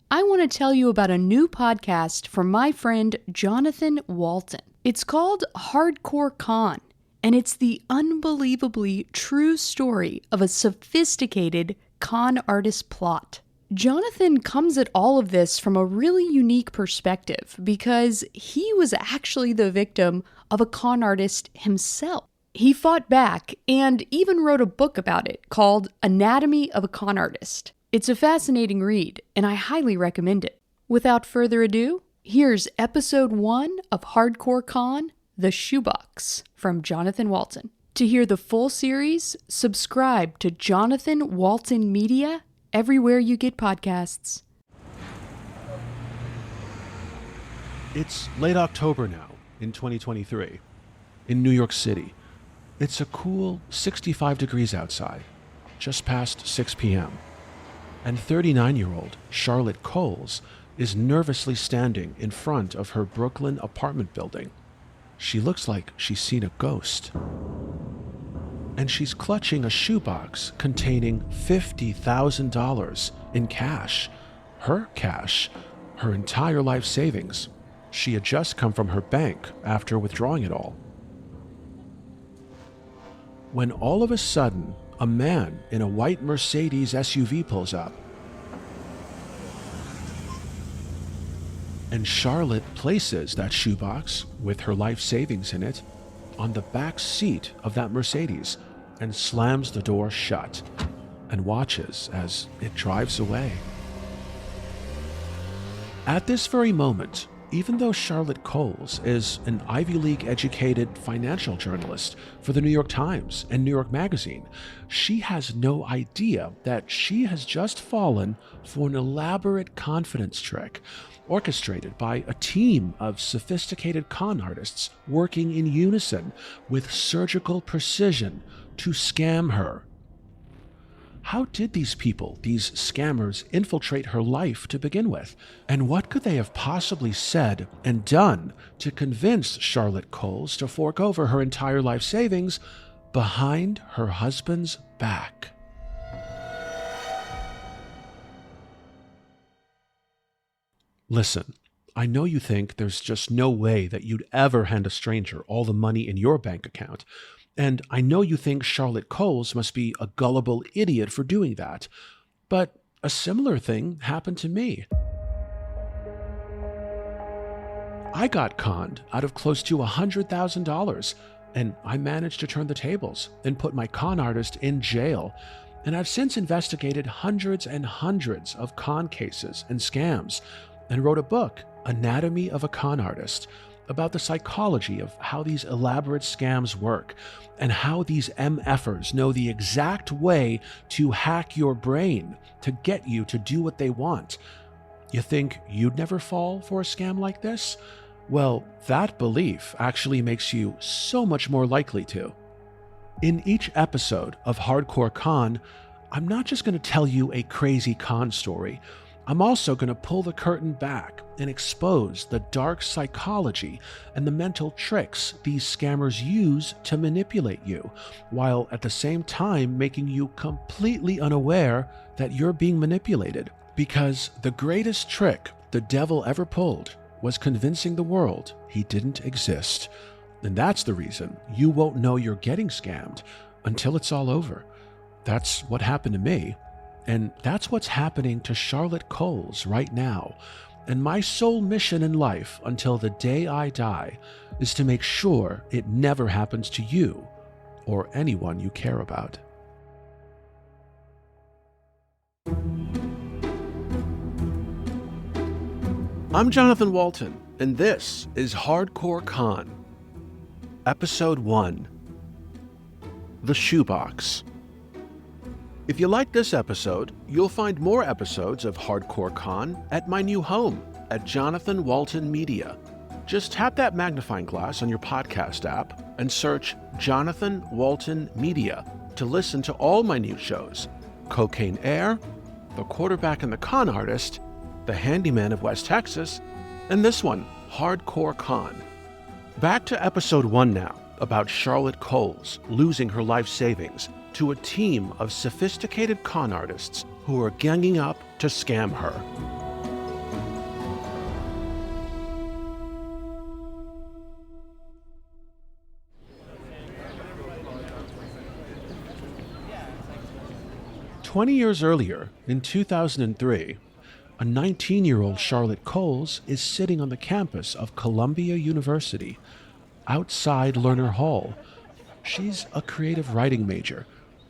I want to tell you about a new podcast from my friend Johnathan Walton. It's called Hardcore Con, and it's the unbelievably true story of a sophisticated con artist plot. Johnathan comes at all of this from a really unique perspective because he was actually the victim of a con artist himself. He fought back and even wrote a book about it called Anatomy of a Con Artist. It's a fascinating read, and I highly recommend it. Without further ado, here's episode 1 of Hardcore Con, The Shoebox, from Johnathan Walton. To hear the full series, subscribe to Johnathan Walton Media everywhere you get podcasts. It's late October now, in 2023, in New York City. It's a cool 65 degrees outside, just past 6 p.m. And 39-year-old Charlotte Coles is nervously standing in front of her Brooklyn apartment building. She looks like she's seen a ghost. And she's clutching a shoebox containing $50,000 in cash. Her cash, her entire life savings. She had just come from her bank after withdrawing it all. When all of a sudden, a man in a white Mercedes SUV pulls up. And Charlotte places that shoebox, with her life savings in it, on the back seat of that Mercedes and slams the door shut and watches as it drives away. At this very moment, even though Charlotte Coles is an Ivy League-educated financial journalist for the New York Times and New York Magazine, she has no idea that she has just fallen for an elaborate confidence trick orchestrated by a team of sophisticated con artists working in unison with surgical precision to scam her. How did these people, these scammers, infiltrate her life to begin with? And what could they have possibly said and done to convince Charlotte Coles to fork over her entire life savings behind her husband's back? Listen, I know you think there's just no way that you'd ever hand a stranger all the money in your bank account. And I know you think Charlotte Coles must be a gullible idiot for doing that. But a similar thing happened to me. I got conned out of close to $100,000, and I managed to turn the tables and put my con artist in jail. And I've since investigated hundreds and hundreds of con cases and scams and wrote a book, Anatomy of a Con Artist, about the psychology of how these elaborate scams work and how these MFers know the exact way to hack your brain to get you to do what they want. You think you'd never fall for a scam like this? Well, that belief actually makes you so much more likely to. In each episode of Hardcore Con, I'm not just going to tell you a crazy con story. I'm also going to pull the curtain back and expose the dark psychology and the mental tricks these scammers use to manipulate you, while at the same time making you completely unaware that you're being manipulated. Because the greatest trick the devil ever pulled was convincing the world he didn't exist. And that's the reason you won't know you're getting scammed until it's all over. That's what happened to me. And that's what's happening to Charlotte Coles right now. And my sole mission in life until the day I die is to make sure it never happens to you or anyone you care about. I'm Johnathan Walton, and this is Hardcore Con. Episode 1. The Shoebox. If you like this episode, you'll find more episodes of Hardcore Con at my new home at Johnathan Walton Media. Just tap that magnifying glass on your podcast app and search Johnathan Walton Media to listen to all my new shows: Cocaine Air, The Quarterback and the Con Artist, The Handyman of West Texas, and this one, Hardcore Con. Back to episode 1 now, about Charlotte Coles losing her life savings to a team of sophisticated con artists who are ganging up to scam her. 20 years earlier, in 2003, a 19-year-old Charlotte Coles is sitting on the campus of Columbia University, outside Lerner Hall. She's a creative writing major,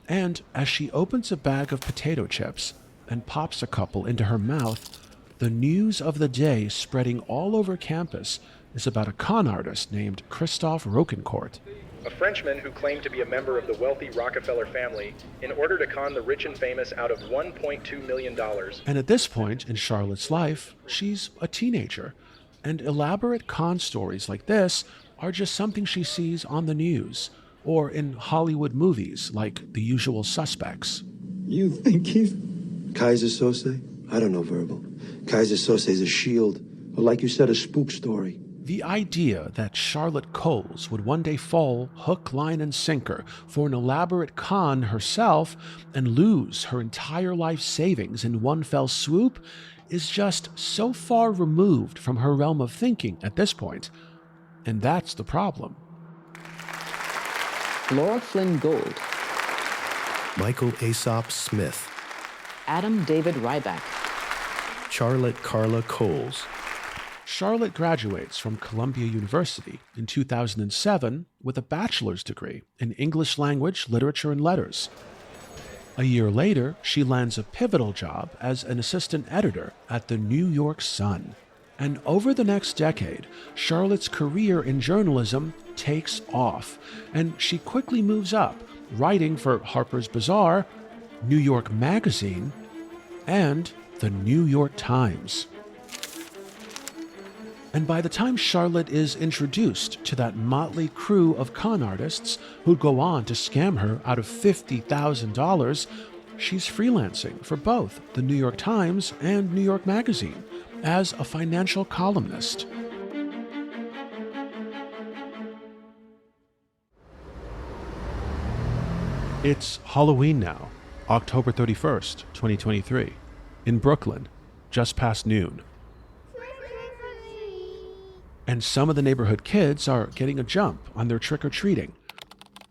and as she opens a bag of potato chips and pops a couple into her mouth, the news of the day spreading all over campus is about a con artist named Christophe Rocancourt. A Frenchman who claimed to be a member of the wealthy Rockefeller family in order to con the rich and famous out of $1.2 million. And at this point in Charlotte's life, she's a teenager, and elaborate con stories like this are just something she sees on the news or in Hollywood movies like The Usual Suspects. You think he's... Kaiser Sose? I don't know verbal. Kaiser Sose is a shield, or like you said, a spook story. The idea that Charlotte Coles would one day fall hook, line, and sinker for an elaborate con herself and lose her entire life savings in one fell swoop is just so far removed from her realm of thinking at this point. And that's the problem. Laura Flynn Gold, Michael Aesop Smith, Adam David Ryback, Charlotte Carla Coles. Charlotte graduates from Columbia University in 2007 with a bachelor's degree in English language, literature, and letters. A year later, she lands a pivotal job as an assistant editor at the New York Sun. And over the next decade, Charlotte's career in journalism takes off, and she quickly moves up, writing for Harper's Bazaar, New York Magazine, and the New York Times. And by the time Charlotte is introduced to that motley crew of con artists who'd go on to scam her out of $50,000, she's freelancing for both the New York Times and New York Magazine as a financial columnist. It's Halloween now, October 31st, 2023, in Brooklyn, just past noon. And some of the neighborhood kids are getting a jump on their trick-or-treating.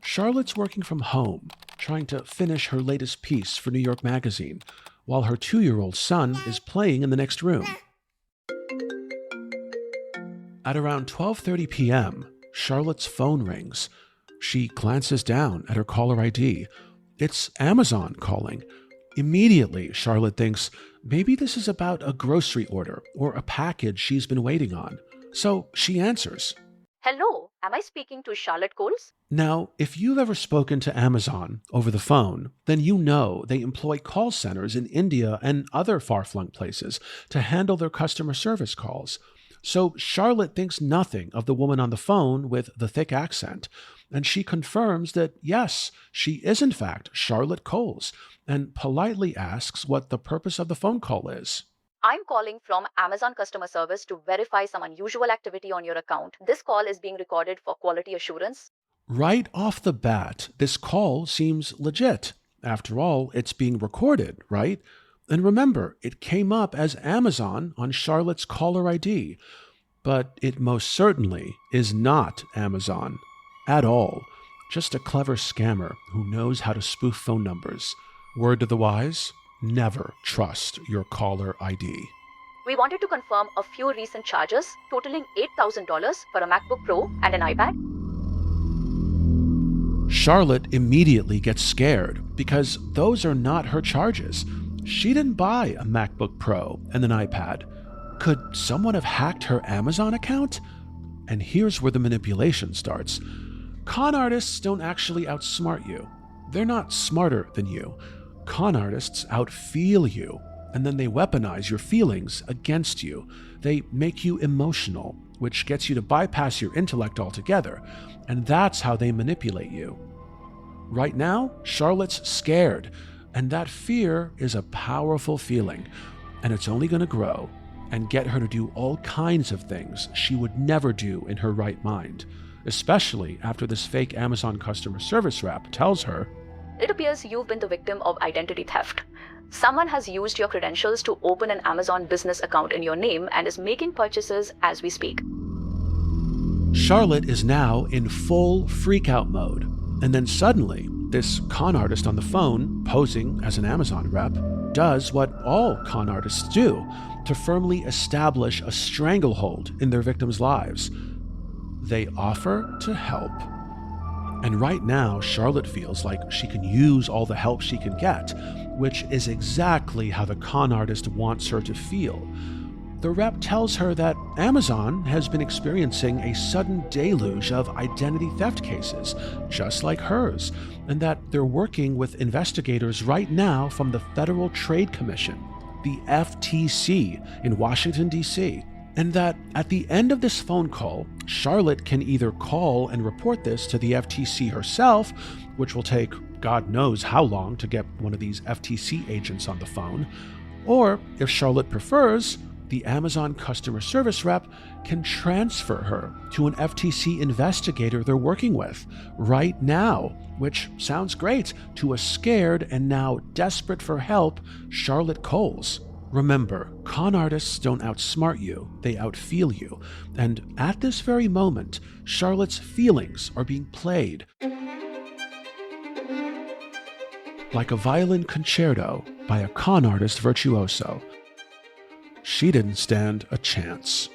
Charlotte's working from home, trying to finish her latest piece for New York Magazine, while her 2-year-old son is playing in the next room. At around 12:30 p.m., Charlotte's phone rings. She glances down at her caller ID. It's Amazon calling. Immediately, Charlotte thinks maybe this is about a grocery order or a package she's been waiting on. So she answers. Hello, am I speaking to Charlotte Coles? Now, if you've ever spoken to Amazon over the phone, then you know they employ call centers in India and other far-flung places to handle their customer service calls. So Charlotte thinks nothing of the woman on the phone with the thick accent, and she confirms that, yes, she is in fact Charlotte Coles, and politely asks what the purpose of the phone call is. I'm calling from Amazon customer service to verify some unusual activity on your account. This call is being recorded for quality assurance. Right off the bat, this call seems legit. After all, it's being recorded, right? And remember, it came up as Amazon on Charlotte's caller ID. But it most certainly is not Amazon. At all. Just a clever scammer who knows how to spoof phone numbers. Word to the wise? Never trust your caller ID. We wanted to confirm a few recent charges totaling $8,000 for a MacBook Pro and an iPad. Charlotte immediately gets scared because those are not her charges. She didn't buy a MacBook Pro and an iPad. Could someone have hacked her Amazon account? And here's where the manipulation starts. Con artists don't actually outsmart you. They're not smarter than you. Con artists outfeel you, and then they weaponize your feelings against you. They make you emotional, which gets you to bypass your intellect altogether, and that's how they manipulate you. Right now, Charlotte's scared, and that fear is a powerful feeling, and it's only going to grow and get her to do all kinds of things she would never do in her right mind, especially after this fake Amazon customer service rep tells her, It appears you've been the victim of identity theft. Someone has used your credentials to open an Amazon business account in your name and is making purchases as we speak. Charlotte is now in full freak-out mode, and then suddenly this con artist on the phone, posing as an Amazon rep, does what all con artists do to firmly establish a stranglehold in their victims' lives. They offer to help. And right now, Charlotte feels like she can use all the help she can get, which is exactly how the con artist wants her to feel. The rep tells her that Amazon has been experiencing a sudden deluge of identity theft cases, just like hers, and that they're working with investigators right now from the Federal Trade Commission, the FTC, in Washington, D.C., and that at the end of this phone call, Charlotte can either call and report this to the FTC herself, which will take God knows how long to get one of these FTC agents on the phone, or if Charlotte prefers, the Amazon customer service rep can transfer her to an FTC investigator they're working with right now, which sounds great to a scared and now desperate for help Charlotte Coles. Remember, con artists don't outsmart you, they outfeel you. And at this very moment, Charlotte's feelings are being played like a violin concerto by a con artist virtuoso. She didn't stand a chance.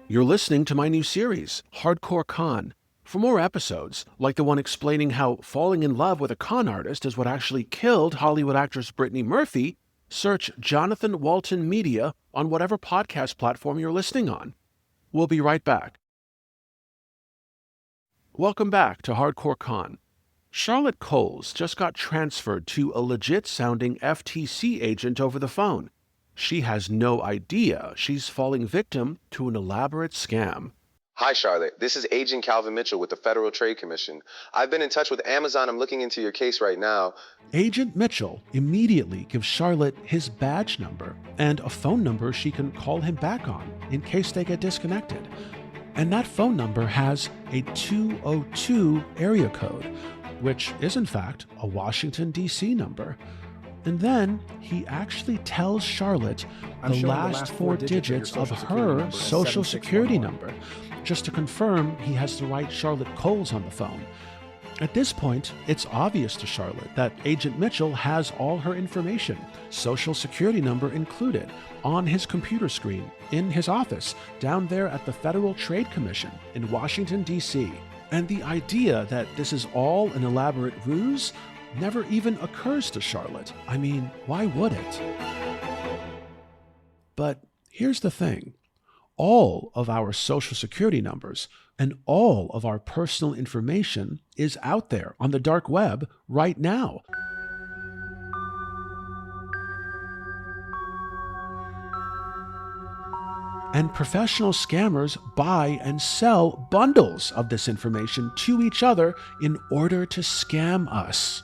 You're listening to my new series, Hardcore Con. For more episodes, like the one explaining how falling in love with a con artist is what actually killed Hollywood actress Brittany Murphy, search Johnathan Walton Media on whatever podcast platform you're listening on. We'll be right back. Welcome back to Hardcore Con. Charlotte Coles just got transferred to a legit-sounding FTC agent over the phone. She has no idea she's falling victim to an elaborate scam. Hi, Charlotte. This is Agent Calvin Mitchell with the Federal Trade Commission. I've been in touch with Amazon. I'm looking into your case right now. Agent Mitchell immediately gives Charlotte his badge number and a phone number she can call him back on in case they get disconnected. And that phone number has a 202 area code, which is in fact a Washington, D.C. number. And then he actually tells Charlotte the last four digits of her social security number, just to confirm he has the right Charlotte Coles on the phone. At this point, it's obvious to Charlotte that Agent Mitchell has all her information, social security number included, on his computer screen in his office down there at the Federal Trade Commission in Washington, D.C. And the idea that this is all an elaborate ruse never even occurs to Charlotte. I mean, why would it? But here's the thing. All of our social security numbers and all of our personal information is out there on the dark web right now. And professional scammers buy and sell bundles of this information to each other in order to scam us.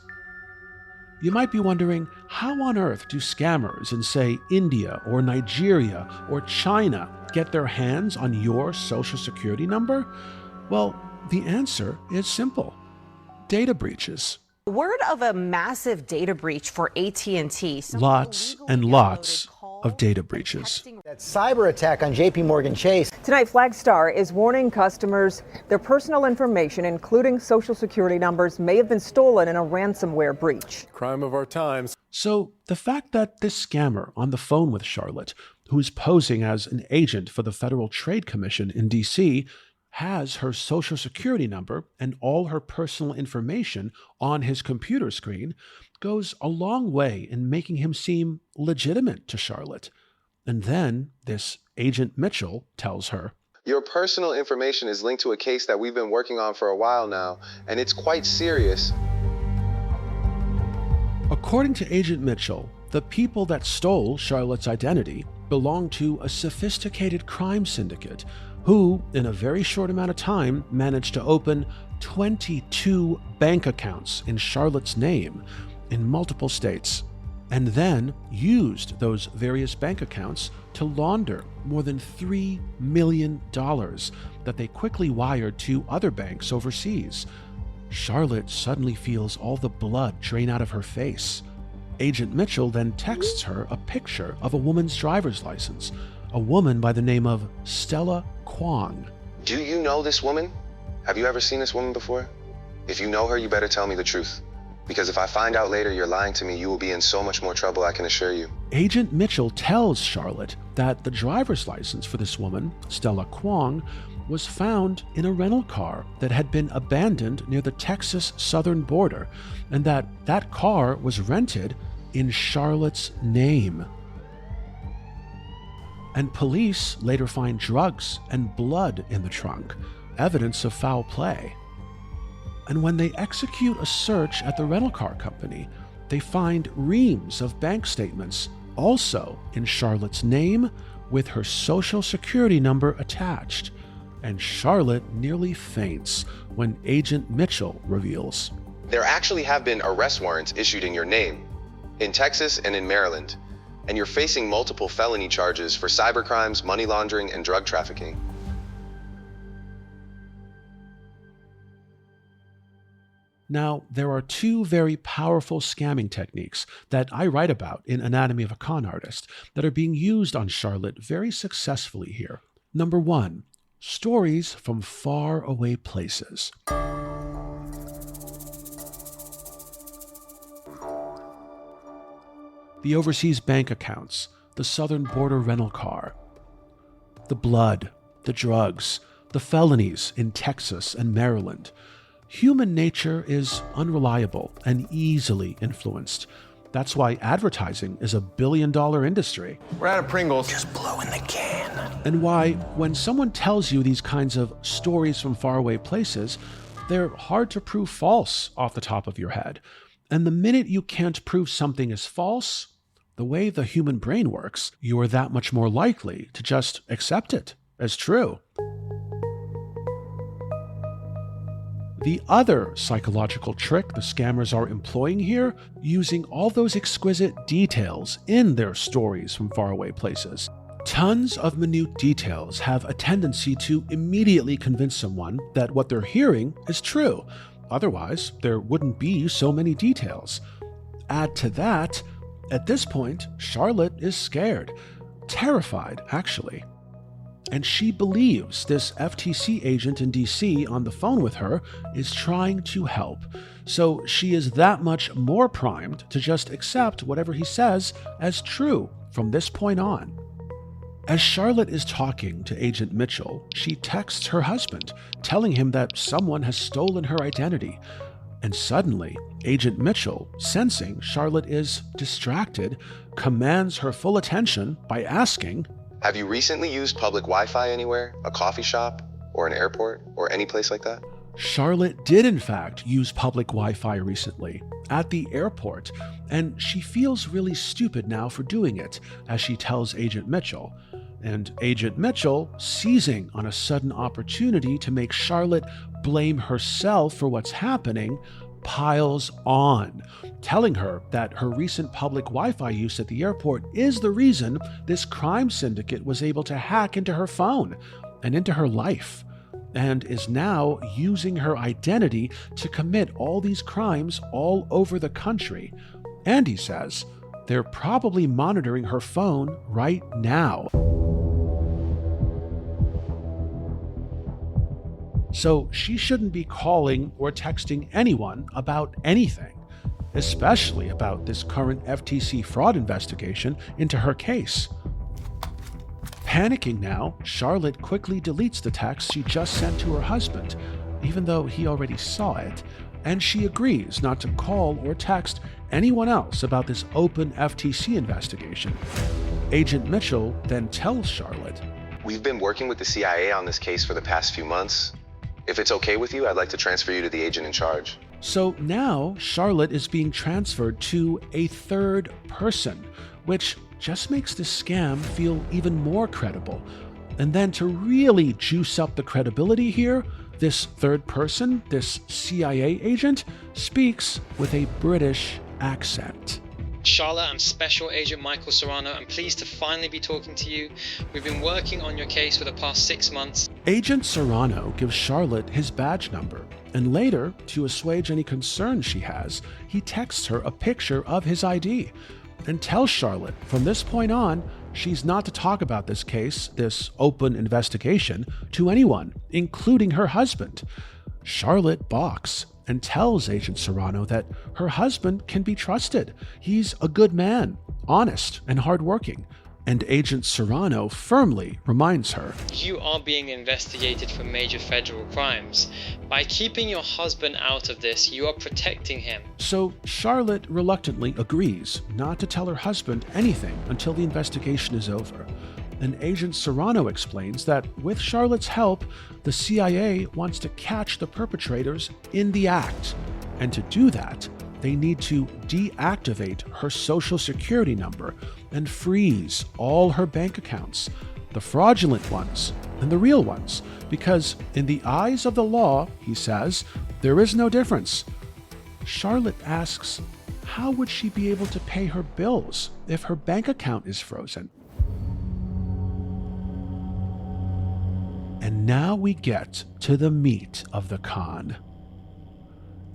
You might be wondering, how on earth do scammers in, say, India or Nigeria or China get their hands on your social security number? Well, the answer is simple. Data breaches. Word of a massive data breach for AT&T. Lots and lots of data breaches. That cyber attack on JP Morgan Chase. Tonight, Flagstar is warning customers their personal information, including social security numbers, may have been stolen in a ransomware breach. Crime of our times. So the fact that this scammer on the phone with Charlotte, who's posing as an agent for the Federal Trade Commission in D.C., has her social security number and all her personal information on his computer screen goes a long way in making him seem legitimate to Charlotte. And then this Agent Mitchell tells her, Your personal information is linked to a case that we've been working on for a while now, and it's quite serious. According to Agent Mitchell, the people that stole Charlotte's identity belonged to a sophisticated crime syndicate who, in a very short amount of time, managed to open 22 bank accounts in Charlotte's name in multiple states, and then used those various bank accounts to launder more than $3 million that they quickly wired to other banks overseas. Charlotte suddenly feels all the blood drain out of her face. Agent Mitchell then texts her a picture of a woman's driver's license, a woman by the name of Stella Kwong. Do you know this woman? Have you ever seen this woman before? If you know her, you better tell me the truth. Because if I find out later you're lying to me, you will be in so much more trouble, I can assure you. Agent Mitchell tells Charlotte that the driver's license for this woman, Stella Kwong, was found in a rental car that had been abandoned near the Texas southern border, and that car was rented in Charlotte's name. And police later find drugs and blood in the trunk, evidence of foul play. And when they execute a search at the rental car company, they find reams of bank statements, also in Charlotte's name, with her social security number attached. And Charlotte nearly faints when Agent Mitchell reveals. There actually have been arrest warrants issued in your name, in Texas and in Maryland, and you're facing multiple felony charges for cybercrimes, money laundering, and drug trafficking. Now, there are two very powerful scamming techniques that I write about in Anatomy of a Con Artist that are being used on Charlotte very successfully here. Number one, stories from far away places. The overseas bank accounts, the southern border rental car, the blood, the drugs, the felonies in Texas and Maryland. Human nature is unreliable and easily influenced. That's why advertising is a billion-dollar industry. We're out of Pringles. Just blowing the can. And why, when someone tells you these kinds of stories from faraway places, they're hard to prove false off the top of your head. And the minute you can't prove something is false, the way the human brain works, you are that much more likely to just accept it as true. The other psychological trick the scammers are employing here, using all those exquisite details in their stories from faraway places. Tons of minute details have a tendency to immediately convince someone that what they're hearing is true. Otherwise, there wouldn't be so many details. Add to that, at this point, Charlotte is scared, terrified, actually. And she believes this FTC agent in DC on the phone with her is trying to help. So she is that much more primed to just accept whatever he says as true from this point on. As Charlotte is talking to Agent Mitchell, she texts her husband, telling him that someone has stolen her identity. And suddenly, Agent Mitchell, sensing Charlotte is distracted, commands her full attention by asking, Have you recently used public Wi-Fi anywhere? A coffee shop? Or an airport? Or any place like that? Charlotte did in fact use public Wi-Fi recently, at the airport, and she feels really stupid now for doing it, as she tells Agent Mitchell. And Agent Mitchell, seizing on a sudden opportunity to make Charlotte blame herself for what's happening, piles on, telling her that her recent public Wi-Fi use at the airport is the reason this crime syndicate was able to hack into her phone and into her life, and is now using her identity to commit all these crimes all over the country. And he says they're probably monitoring her phone right now. So she shouldn't be calling or texting anyone about anything, especially about this current FTC fraud investigation into her case. Panicking now, Charlotte quickly deletes the text she just sent to her husband, even though he already saw it, and she agrees not to call or text anyone else about this open FTC investigation. Agent Mitchell then tells Charlotte, We've been working with the CIA on this case for the past few months. If it's okay with you, I'd like to transfer you to the agent in charge. So now Charlotte is being transferred to a third person, which just makes this scam feel even more credible. And then to really juice up the credibility here, this third person, this CIA agent, speaks with a British accent. Charlotte, I'm Special Agent Michael Serrano. I'm pleased to finally be talking to you. We've been working on your case for the past 6 months. Agent Serrano gives Charlotte his badge number, and later, to assuage any concerns she has, he texts her a picture of his ID and tells Charlotte from this point on, she's not to talk about this case, this open investigation, to anyone, including her husband. Charlotte balks and tells Agent Serrano that her husband can be trusted. He's a good man, honest and hardworking. And Agent Serrano firmly reminds her, You are being investigated for major federal crimes. By keeping your husband out of this, you are protecting him. So Charlotte reluctantly agrees not to tell her husband anything until the investigation is over. And Agent Serrano explains that with Charlotte's help, the CIA wants to catch the perpetrators in the act. And to do that, they need to deactivate her social security number and freeze all her bank accounts, the fraudulent ones and the real ones, because in the eyes of the law, he says, there is no difference. Charlotte asks, how would she be able to pay her bills if her bank account is frozen? And now we get to the meat of the con.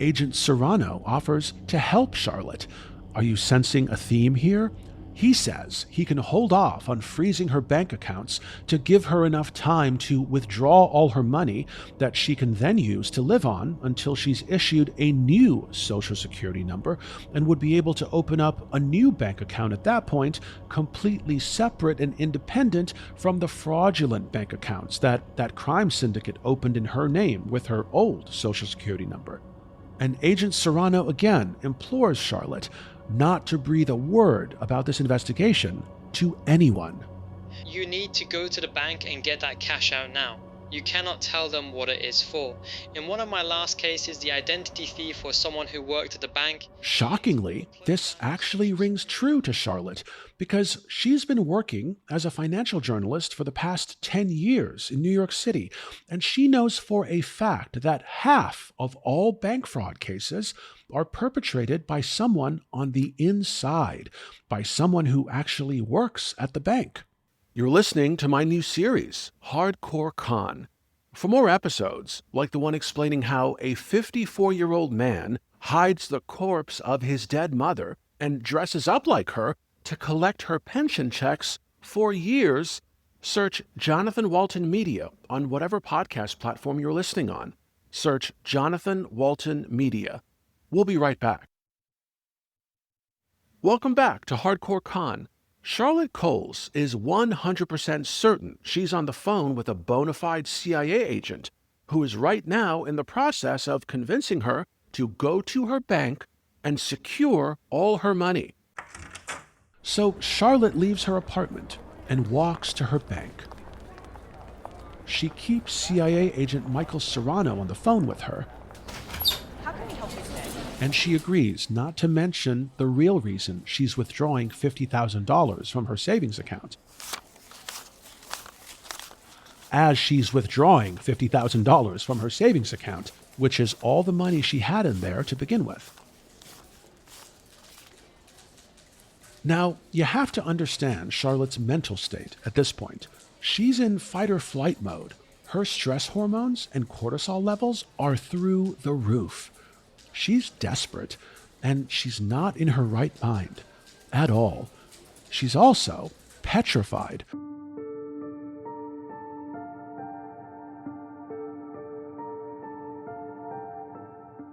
Agent Serrano offers to help Charlotte. Are you sensing a theme here? He says he can hold off on freezing her bank accounts to give her enough time to withdraw all her money that she can then use to live on until she's issued a new social security number and would be able to open up a new bank account at that point, completely separate and independent from the fraudulent bank accounts that crime syndicate opened in her name with her old social security number. And Agent Serrano again implores Charlotte not to breathe a word about this investigation to anyone. You need to go to the bank and get that cash out now. You cannot tell them what it is for. In one of my last cases, the identity thief was someone who worked at the bank. Shockingly, this actually rings true to Charlotte because she's been working as a financial journalist for the past 10 years in New York City, and she knows for a fact that half of all bank fraud cases are perpetrated by someone on the inside, by someone who actually works at the bank. You're listening to my new series, Hardcore Con. For more episodes, like the one explaining how a 54-year-old man hides the corpse of his dead mother and dresses up like her to collect her pension checks for years, search Johnathan Walton Media on whatever podcast platform you're listening on. Search Johnathan Walton Media. We'll be right back. Welcome back to Hardcore Con. Charlotte Coles is 100% certain she's on the phone with a bona fide CIA agent who is right now in the process of convincing her to go to her bank and secure all her money. So Charlotte leaves her apartment and walks to her bank. She keeps CIA agent Michael Serrano on the phone with her. And she agrees not to mention the real reason she's withdrawing $50,000 from her savings account. As she's withdrawing $50,000 from her savings account, which is all the money she had in there to begin with. Now, you have to understand Charlotte's mental state at this point. She's in fight-or-flight mode. Her stress hormones and cortisol levels are through the roof. She's desperate, and she's not in her right mind at all. She's also petrified.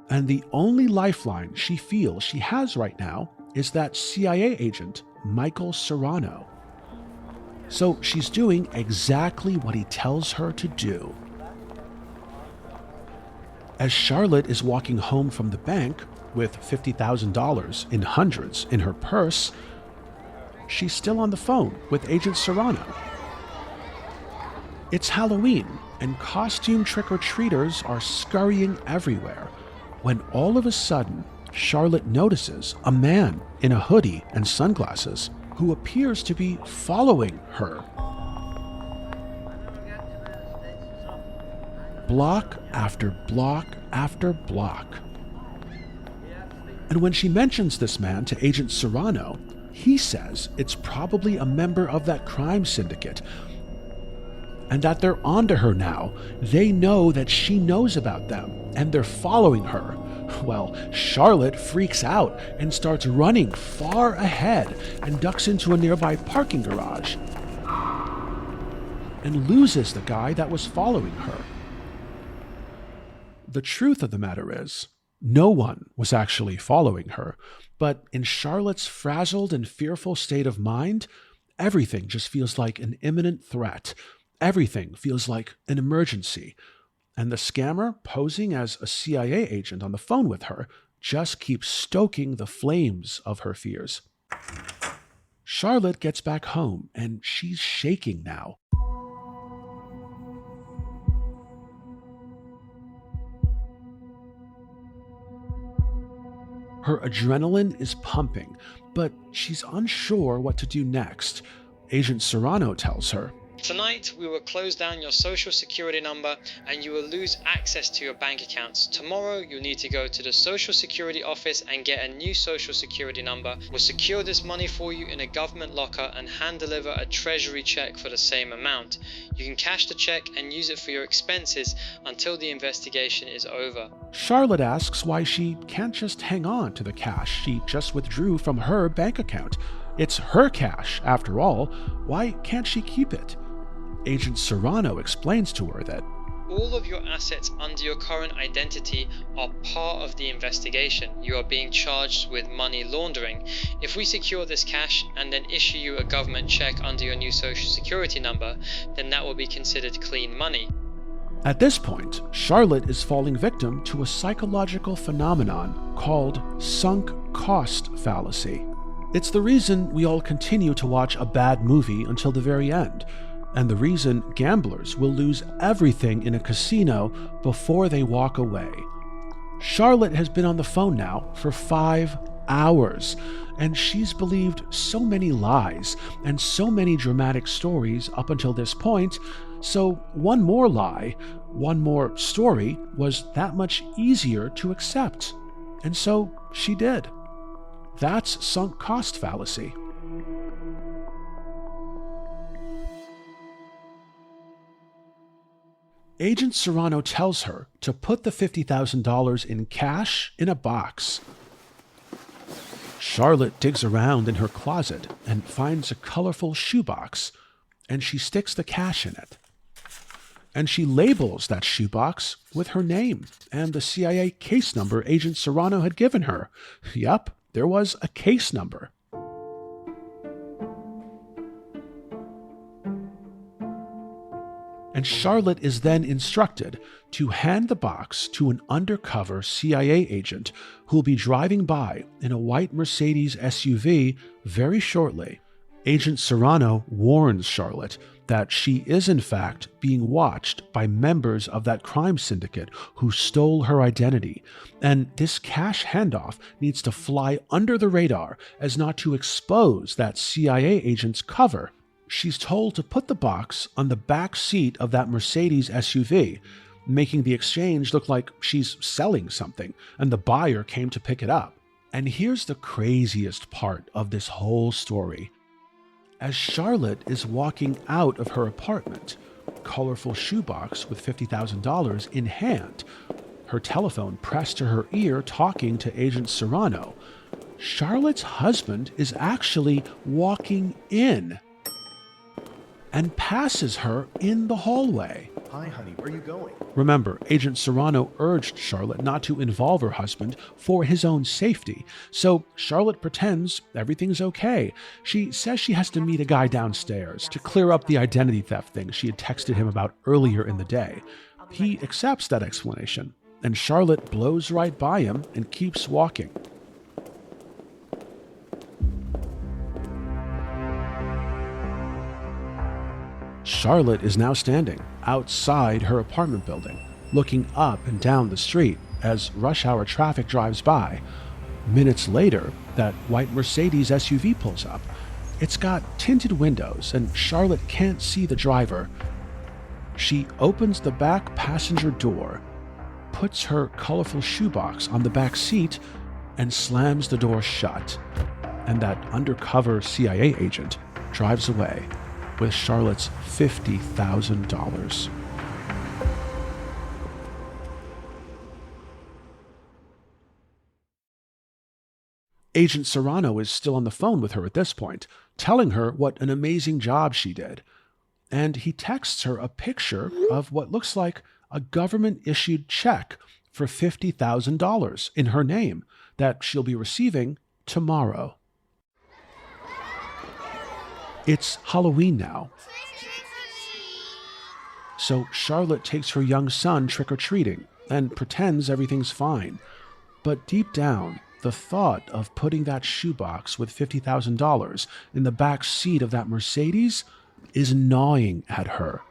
And the only lifeline she feels she has right now is that CIA agent, Michael Serrano. So she's doing exactly what he tells her to do. As Charlotte is walking home from the bank with $50,000 in hundreds in her purse, she's still on the phone with Agent Serrano. It's Halloween, and costume trick-or-treaters are scurrying everywhere, when all of a sudden, Charlotte notices a man in a hoodie and sunglasses who appears to be following her. Block after block after block. And when she mentions this man to Agent Serrano, he says it's probably a member of that crime syndicate and that they're onto her now. They know that she knows about them and they're following her. Well, Charlotte freaks out and starts running far ahead and ducks into a nearby parking garage and loses the guy that was following her. The truth of the matter is, No one was actually following her, but in Charlotte's frazzled and fearful state of mind, everything just feels like an imminent threat. Everything feels like an emergency. And the scammer, posing as a CIA agent on the phone with her, just keeps stoking the flames of her fears. Charlotte gets back home, and she's shaking now. Her adrenaline is pumping, but she's unsure what to do next. Agent Serrano tells her, "Tonight, we will close down your social security number and you will lose access to your bank accounts. Tomorrow, you'll need to go to the social security office and get a new social security number. We'll secure this money for you in a government locker and hand deliver a treasury check for the same amount. You can cash the check and use it for your expenses until the investigation is over." Charlotte asks why she can't just hang on to the cash she just withdrew from her bank account. It's her cash, after all. Why can't she keep it? Agent Serrano explains to her that all of your assets under your current identity are part of the investigation. You are being charged with money laundering. If we secure this cash and then issue you a government check under your new social security number, then that will be considered clean money. At this point, Charlotte is falling victim to a psychological phenomenon called sunk cost fallacy. It's the reason we all continue to watch a bad movie until the very end, and the reason gamblers will lose everything in a casino before they walk away. Charlotte has been on the phone now for 5 hours, and she's believed so many lies and so many dramatic stories up until this point, so one more lie, one more story was that much easier to accept. And so she did. That's sunk cost fallacy. Agent Serrano tells her to put the $50,000 in cash in a box. Charlotte digs around in her closet and finds a colorful shoebox, and she sticks the cash in it. And she labels that shoebox with her name and the CIA case number Agent Serrano had given her. Yup, there was a case number. And Charlotte is then instructed to hand the box to an undercover CIA agent who will be driving by in a white Mercedes SUV very shortly. Agent Serrano warns Charlotte that she is in fact being watched by members of that crime syndicate who stole her identity, and this cash handoff needs to fly under the radar as not to expose that CIA agent's cover. She's told to put the box on the back seat of that Mercedes SUV, making the exchange look like she's selling something and the buyer came to pick it up. And here's the craziest part of this whole story. As Charlotte is walking out of her apartment, colorful shoebox with $50,000 in hand, her telephone pressed to her ear talking to Agent Serrano, Charlotte's husband is actually walking in and passes her in the hallway. Hi, honey, where are you going? Remember, Agent Serrano urged Charlotte not to involve her husband for his own safety, so Charlotte pretends everything's okay. She says she has to meet a guy downstairs to clear up the identity theft thing she had texted him about earlier in the day. He accepts that explanation, and Charlotte blows right by him and keeps walking. Charlotte is now standing outside her apartment building, looking up and down the street as rush hour traffic drives by. Minutes later, that white Mercedes SUV pulls up. It's got tinted windows, and Charlotte can't see the driver. She opens the back passenger door, puts her colorful shoebox on the back seat, and slams the door shut. And that undercover CIA agent drives away with Charlotte's $50,000. Agent Serrano is still on the phone with her at this point, telling her what an amazing job she did. And he texts her a picture of what looks like a government-issued check for $50,000 in her name that she'll be receiving tomorrow. It's Halloween now, so Charlotte takes her young son trick-or-treating and pretends everything's fine. But deep down, the thought of putting that shoebox with $50,000 in the back seat of that Mercedes is gnawing at her.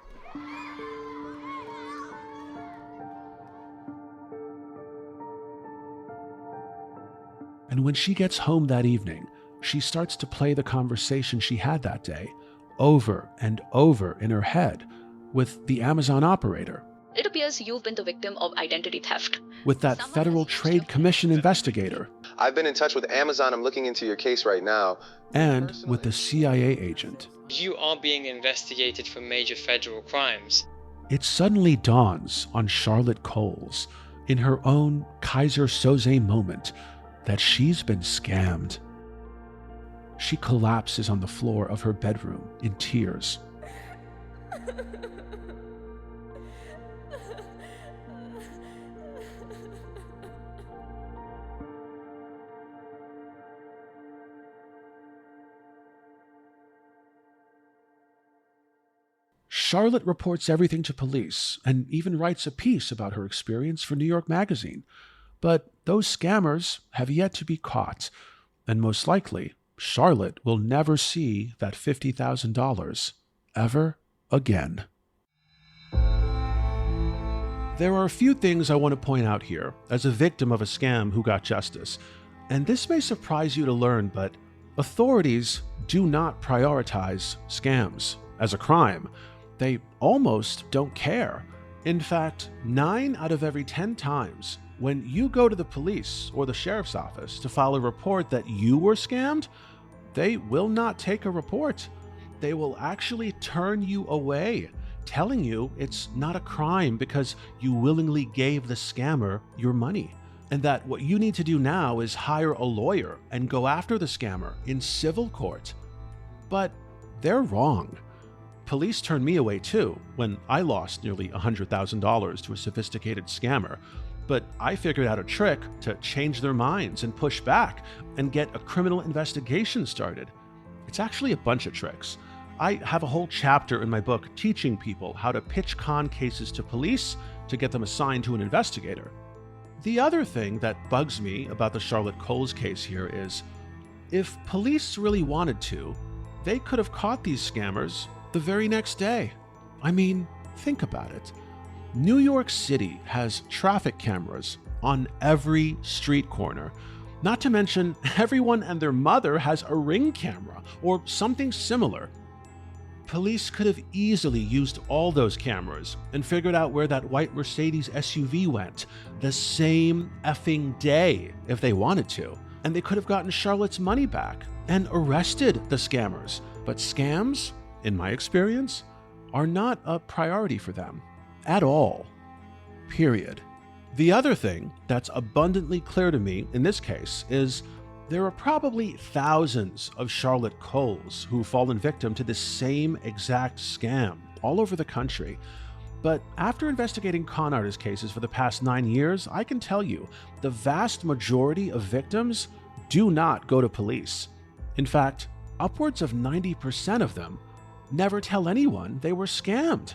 And when she gets home that evening, she starts to play the conversation she had that day over and over in her head with the Amazon operator. It appears you've been the victim of identity theft. With that Federal Trade Commission investigator. I've been in touch with Amazon. I'm looking into your case right now. And with the CIA agent. You are being investigated for major federal crimes. It suddenly dawns on Charlotte Coles, in her own Kaiser Soze moment, that she's been scammed. She collapses on the floor of her bedroom in tears. Charlotte reports everything to police and even writes a piece about her experience for New York Magazine. But those scammers have yet to be caught, and most likely, Charlotte will never see that $50,000 ever again. There are a few things I want to point out here as a victim of a scam who got justice. And this may surprise you to learn, but authorities do not prioritize scams as a crime. They almost don't care. In fact, 9 out of every 10 times when you go to the police or the sheriff's office to file a report that you were scammed, they will not take a report. They will actually turn you away, telling you it's not a crime because you willingly gave the scammer your money, and that what you need to do now is hire a lawyer and go after the scammer in civil court. But they're wrong. Police turned me away too when I lost nearly $100,000 to a sophisticated scammer. But I figured out a trick to change their minds and push back and get a criminal investigation started. It's actually a bunch of tricks. I have a whole chapter in my book teaching people how to pitch con cases to police to get them assigned to an investigator. The other thing that bugs me about the Charlotte Coles case here is, if police really wanted to, they could have caught these scammers the very next day. I mean, think about it. New York City has traffic cameras on every street corner. Not to mention, everyone and their mother has a Ring camera or something similar. Police could have easily used all those cameras and figured out where that white Mercedes SUV went the same effing day if they wanted to. And they could have gotten Charlotte's money back and arrested the scammers. But scams, in my experience, are not a priority for them at all. Period. The other thing that's abundantly clear to me in this case is there are probably thousands of Charlotte Coles who've fallen victim to this same exact scam all over the country. But after investigating con artist cases for the past 9 years, I can tell you the vast majority of victims do not go to police. In fact, upwards of 90% of them never tell anyone they were scammed.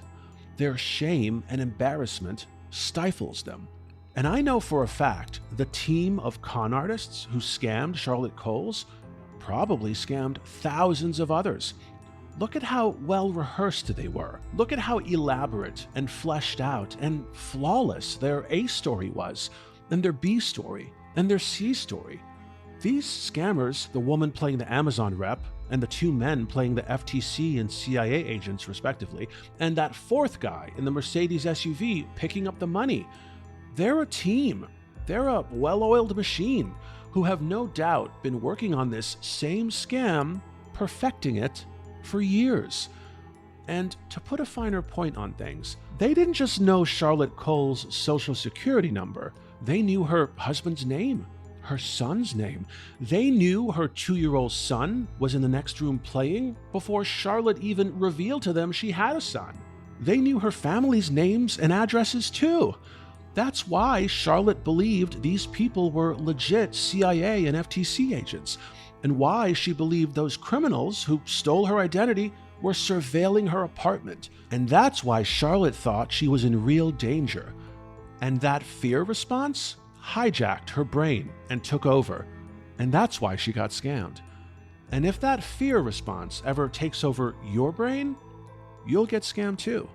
Their shame and embarrassment stifles them. And I know for a fact the team of con artists who scammed Charlotte Coles probably scammed thousands of others. Look at how well rehearsed they were. Look at how elaborate and fleshed out and flawless their A story was, and their B story, and their C story. These scammers, the woman playing the Amazon rep, and the 2 men playing the FTC and CIA agents respectively, and that 4th guy in the Mercedes SUV picking up the money, they're a team. They're a well-oiled machine who have no doubt been working on this same scam, perfecting it for years. And to put a finer point on things, they didn't just know Charlotte Coles' social security number. They knew her husband's name, her son's name. They knew her 2-year-old son was in the next room playing before Charlotte even revealed to them she had a son. They knew her family's names and addresses too. That's why Charlotte believed these people were legit CIA and FTC agents, and why she believed those criminals who stole her identity were surveilling her apartment. And that's why Charlotte thought she was in real danger. And that fear response hijacked her brain and took over. And that's why she got scammed. And if that fear response ever takes over your brain, you'll get scammed too.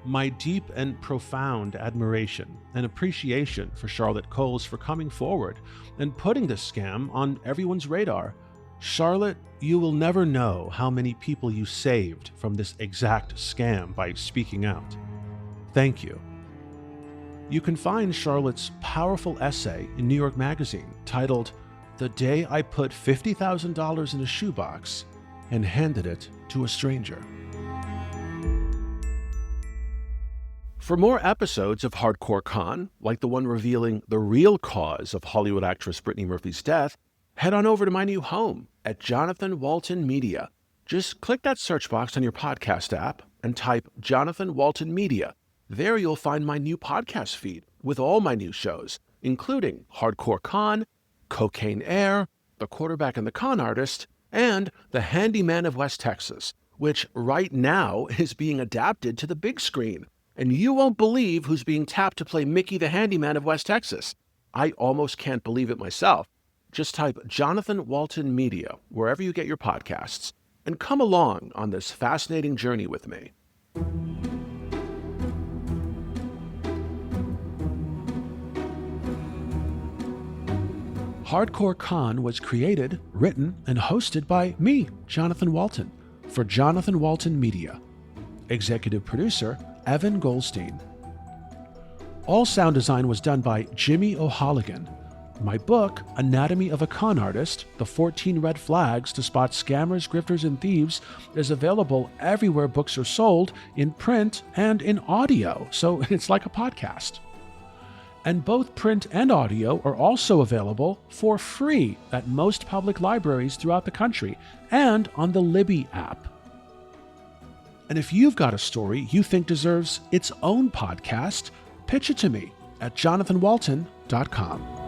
My deep and profound admiration and appreciation for Charlotte Coles for coming forward and putting this scam on everyone's radar. Charlotte, you will never know how many people you saved from this exact scam by speaking out. Thank you. You can find Charlotte's powerful essay in New York Magazine titled, "The Day I Put $50,000 in a Shoebox and Handed It to a Stranger." For more episodes of Hardcore Con, like the one revealing the real cause of Hollywood actress Brittany Murphy's death, head on over to my new home at Johnathan Walton Media. Just click that search box on your podcast app and type Johnathan Walton Media. There you'll find my new podcast feed with all my new shows, including Hardcore Con, Cocaine Air, The Quarterback and the Con Artist, and The Handyman of West Texas, which right now is being adapted to the big screen. And you won't believe who's being tapped to play Mickey the Handyman of West Texas. I almost can't believe it myself. Just type Johnathan Walton Media wherever you get your podcasts and come along on this fascinating journey with me. Hardcore Con was created, written, and hosted by me, Johnathan Walton, for Johnathan Walton Media. Executive producer, Evan Goldstein. All sound design was done by Jimmy O'Holligan. My book, Anatomy of a Con Artist, The 14 Red Flags to Spot Scammers, Grifters, and Thieves, is available everywhere books are sold, in print and in audio, so it's like a podcast. And both print and audio are also available for free at most public libraries throughout the country and on the Libby app. And if you've got a story you think deserves its own podcast, pitch it to me at jonathanwalton.com.